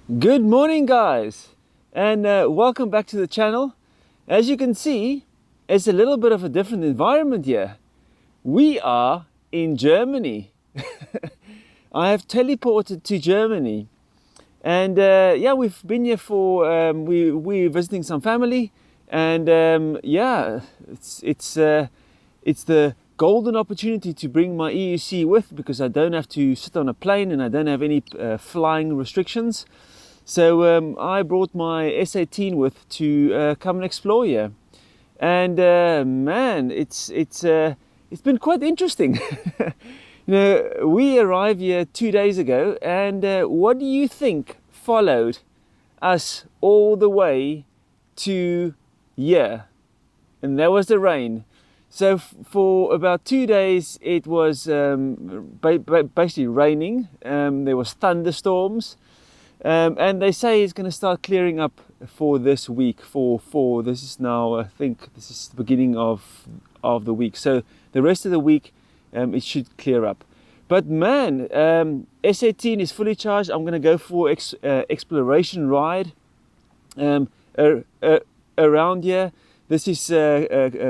Good morning, guys, and welcome back to the channel. As you can see, it's a little bit of a different environment here. We are in Germany. I have teleported to Germany, and yeah, we've been here for we're visiting some family, and yeah, it's the golden opportunity to bring my EUC with, because I don't have to sit on a plane and I don't have any flying restrictions. So I brought my S18 with to come and explore here, and man, it's been quite interesting. You know, we arrived here 2 days ago, and what do you think followed us all the way to here? And that was the rain. So for about 2 days it was basically raining. There was thunderstorms. And they say it's going to start clearing up for this week. For this is now, I think this is the beginning of the week. So the rest of the week it should clear up. But man, S18 is fully charged. I'm going to go for exploration ride around here. This is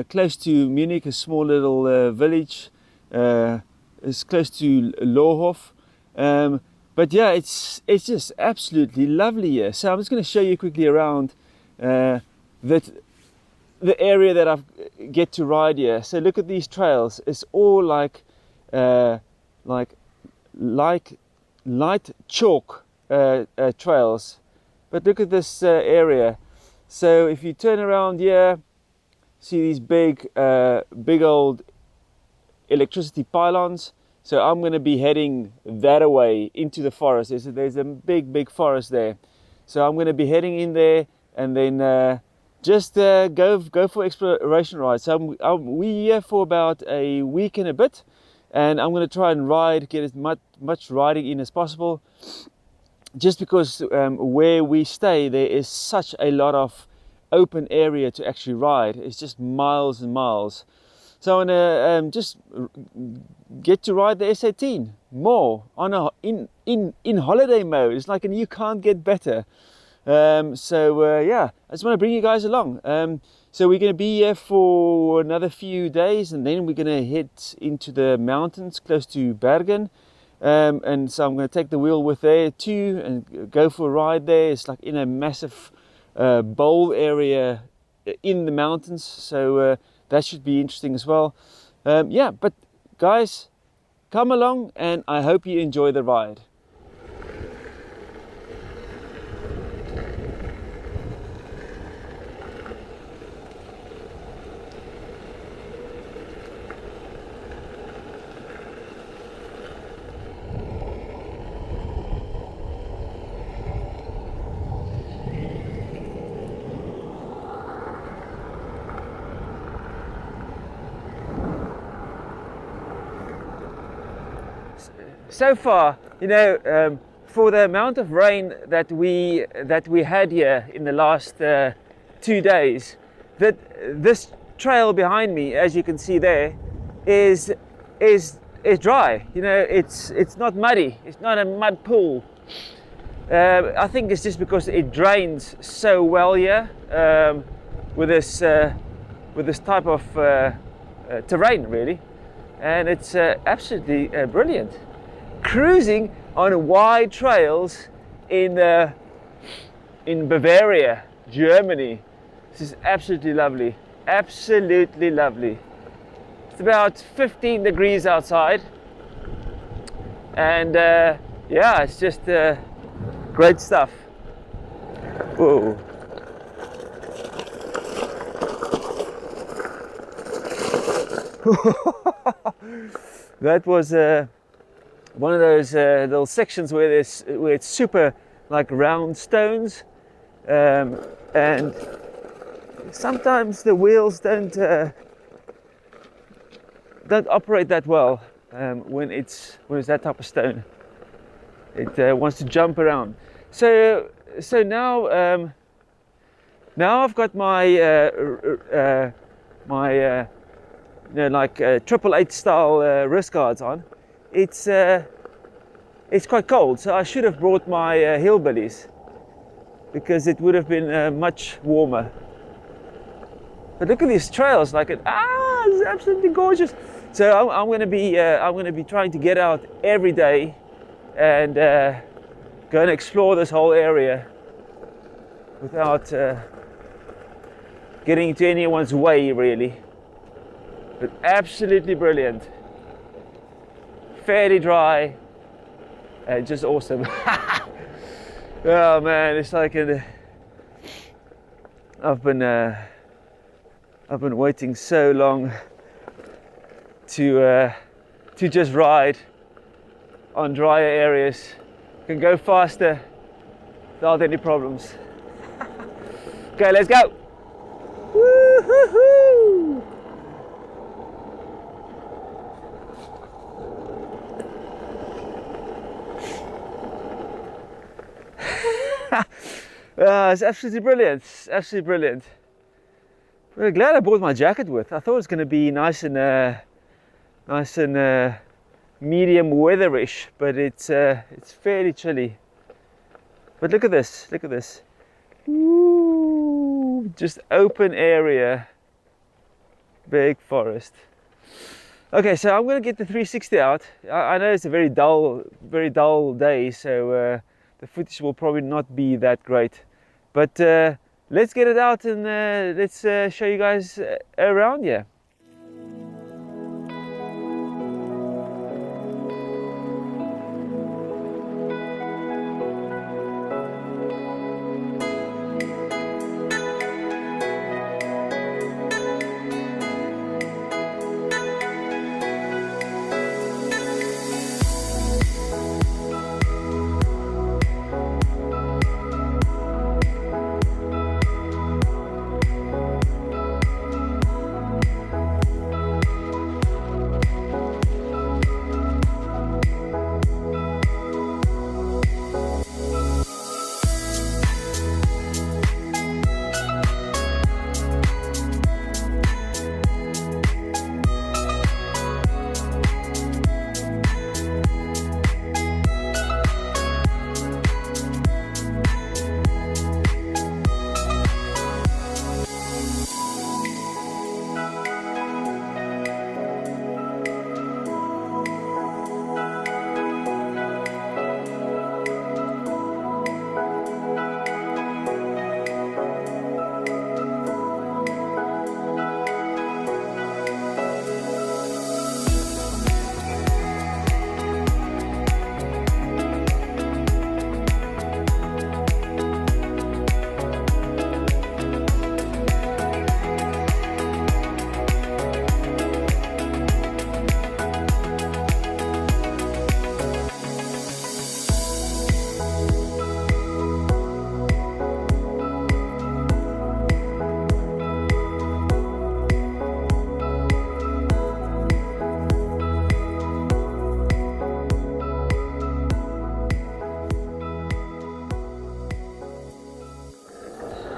close to Munich, a small little village. It's close to Lohhof. But yeah, it's just absolutely lovely here. So I'm just going to show you quickly around the area that I get to ride here. So look at these trails. It's all like light chalk trails. But look at this area. So if you turn around here, see these big old electricity pylons. So I'm going to be heading that away into the forest. There's a big forest there. So I'm going to be heading in there, and then just go for exploration rides. So we're here for about a week and a bit, and I'm going to try and get as much riding in as possible. Just because where we stay, there is such a lot of open area to actually ride. It's just miles and miles. So I'm gonna just get to ride the S18 more on in holiday mode. It's like, and you can't get better. So yeah, I just want to bring you guys along. So we're going to be here for another few days, and then we're going to head into the mountains close to Bergen. And so I'm going to take the wheel with there too and go for a ride there. It's like in a massive bowl area in the mountains. So that should be interesting as well. Yeah, but guys, come along, and I hope you enjoy the ride. So far, you know, for the amount of rain that we had here in the last 2 days, that this trail behind me, as you can see there, is dry. You know, it's not muddy. It's not a mud pool. I think it's just because it drains so well here with this type of terrain, really, and it's absolutely brilliant. Cruising on wide trails in Bavaria, Germany. This is absolutely lovely. Absolutely lovely. It's about 15 degrees outside, and yeah, it's just great stuff. Whoa. That was one of those little sections where it's super like round stones, and sometimes the wheels don't operate that well when it's that type of stone. It wants to jump around. So now I've got my you know, like 888 style wrist guards on. It's quite cold, so I should have brought my hillbillies. because it would have been much warmer. But look at these trails, like it's absolutely gorgeous. So I'm going to be trying to get out every day and go and explore this whole area without getting into anyone's way, really. But absolutely brilliant, fairly dry, and just awesome. Oh man, it's like I've been waiting so long to just ride on drier areas. Can go faster without any problems. Okay, let's go. Woo-hoo-hoo. It's absolutely brilliant. It's absolutely brilliant. We're glad I brought my jacket with. I thought it was going to be nice and medium weatherish, but it's fairly chilly. But look at this. Look at this. Ooh, just open area, big forest. Okay, so I'm going to get the 360 out. I know it's a very dull day, so the footage will probably not be that great, but let's get it out and let's show you guys around here.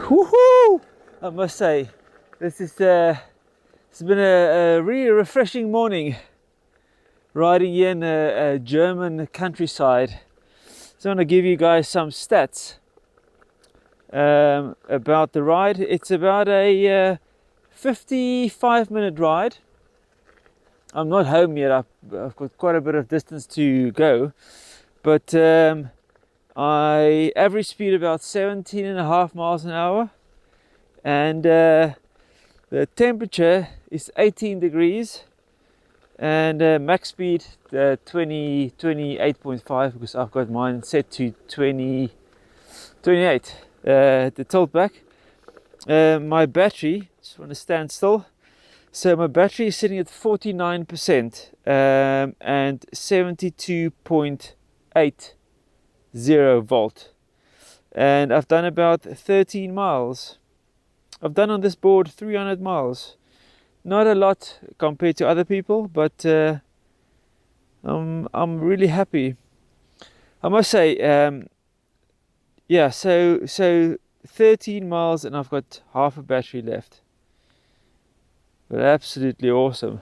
Woohoo! I must say, this is it's been a really refreshing morning riding here in a German countryside. So I'm going to give you guys some stats about the ride. It's about a 55-minute ride. I'm not home yet. I've got quite a bit of distance to go, but I average speed about 17.5 miles an hour, and the temperature is 18 degrees, and max speed 28.5, because I've got mine set to 28. The tilt back. My battery, just want to stand still. So my battery is sitting at 49% and 72.80 volt, and I've done about 13 miles. I've done on this board 300 miles. Not a lot compared to other people, but I'm really happy. I must say, yeah. So 13 miles, and I've got half a battery left. But absolutely awesome.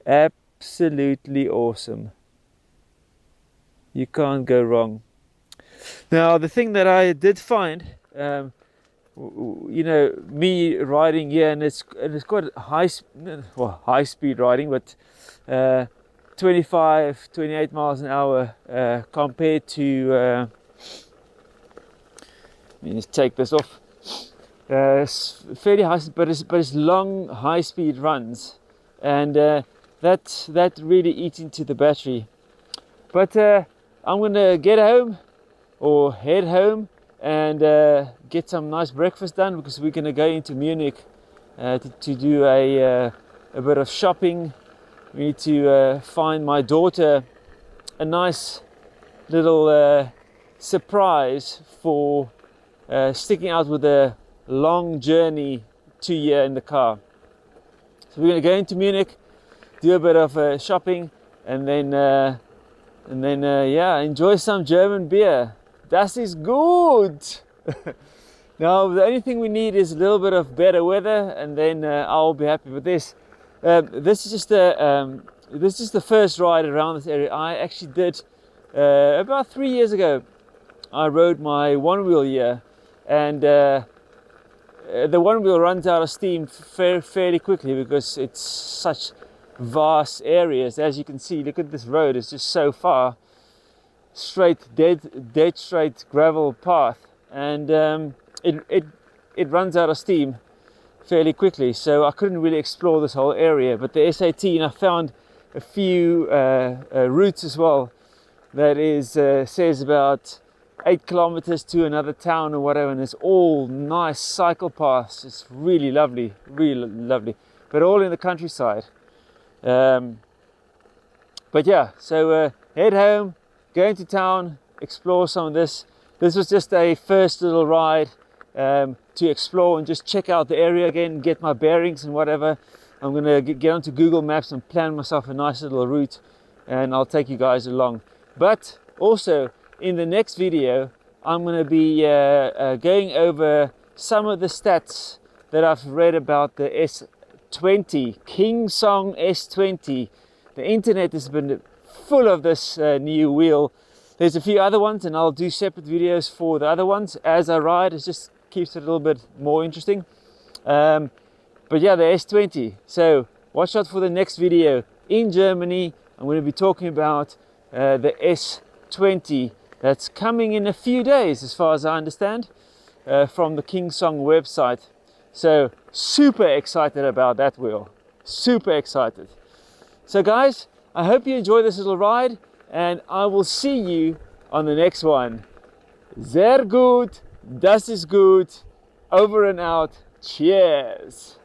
Absolutely awesome. You can't go wrong. Now, the thing that I did find you know, me riding here, and it's quite high speed riding, but 25, 28 miles an hour compared to let me just take this off. It's fairly high, but it's long high speed runs, and that really eats into the battery. But I'm gonna get home or head home and get some nice breakfast done, because we're gonna go into Munich to do a bit of shopping. We need to find my daughter a nice little surprise for sticking out with a long journey 2 year in the car. So we're going to go into Munich, do a bit of shopping, and then yeah, enjoy some German beer. Das ist gut. Now the only thing we need is a little bit of better weather, and then I'll be happy with this. This is just the first ride around this area. I actually did about 3 years ago. I rode my one wheel here, and the one wheel runs out of steam fairly quickly because it's such vast areas. As you can see, look at this road, it's just so far straight, dead straight gravel path, and it runs out of steam fairly quickly, so I couldn't really explore this whole area. But the S18, I found a few routes as well that is says about 8 kilometers to another town or whatever, and it's all nice cycle paths. It's really lovely, but all in the countryside. But yeah, so head home, go into town, explore some of this. This was just a first little ride to explore and just check out the area again, get my bearings and whatever. I'm gonna get onto Google Maps and plan myself a nice little route, and I'll take you guys along. But also, in the next video, I'm going to be going over some of the stats that I've read about the S20, Kingsong S20. The internet has been full of this new wheel. There's a few other ones, and I'll do separate videos for the other ones as I ride. It just keeps it a little bit more interesting. But yeah, the S20. So watch out for the next video. In Germany, I'm going to be talking about the S20. That's coming in a few days, as far as I understand, from the Kingsong website. So super excited about that wheel. Super excited. So guys, I hope you enjoy this little ride, and I will see you on the next one. Sehr gut, das ist gut. Over and out. Cheers.